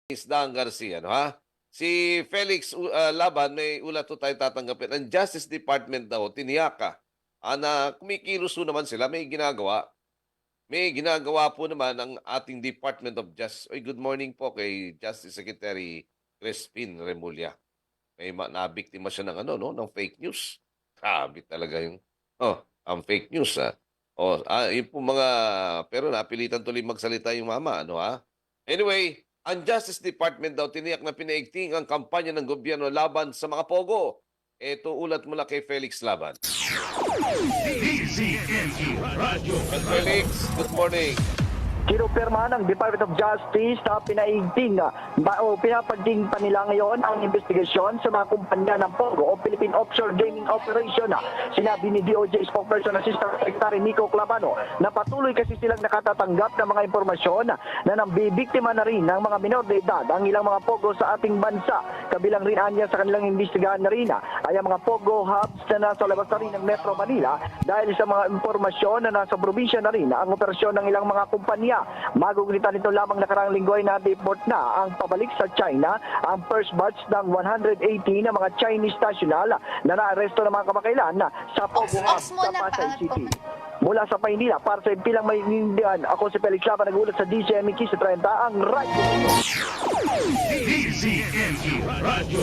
Isdang Garcia, no, ha? Si Felix Laban, may ulat to tayo tatanggapin. Ang Justice Department daw, tiniyaka, na kumikilos po naman sila, may ginagawa. May ginagawa po naman ang ating Department of Justice. Oy, good morning po kay Justice Secretary Crispin Remulla. May nabiktima siya ng ano, no, ng fake news. Grabe talaga yung ang fake news, ah. Yung po mga pero napilitan tuloy magsalita yung mama, ano, ha? Anyway, ang Justice Department daw tiniyak na pinaigting ang kampanya ng gobyerno laban sa mga pogo. Ito ulat mula kay Felix Laban. Felix, good morning. Kinupirma ng Department of Justice na pinaigting o pinapagding pa nila ngayon ang investigasyon sa mga kumpanya ng POGO o Philippine Offshore Gaming Operation. Sinabi ni DOJ Spokesperson Assistant Secretary Nico Clavano na patuloy kasi silang nakatatanggap ng mga impormasyon na nambibiktima na rin ng mga minor de edad ang ilang mga POGO sa ating bansa. Kabilang rin anya sa kanilang investigahan na rin ay ang mga POGO hubs na nasa labas na rin ng Metro Manila dahil sa mga impormasyon na nasa probinsya na rin ang operasyon ng ilang mga kumpanya. Magugulitan nito lamang nakaraang linggo ay na-deport na ang pabalik sa China ang first batch ng 180 na mga Chinese national na naaresto ng mga kamakailan sa POGO hubs sa Pasay City. Mula sa Maynila, para sa impilang Maynindian, ako si Felix Laban, nag-ulat sa DCMQ sa 30, ang Radyo. DCMQ Radio.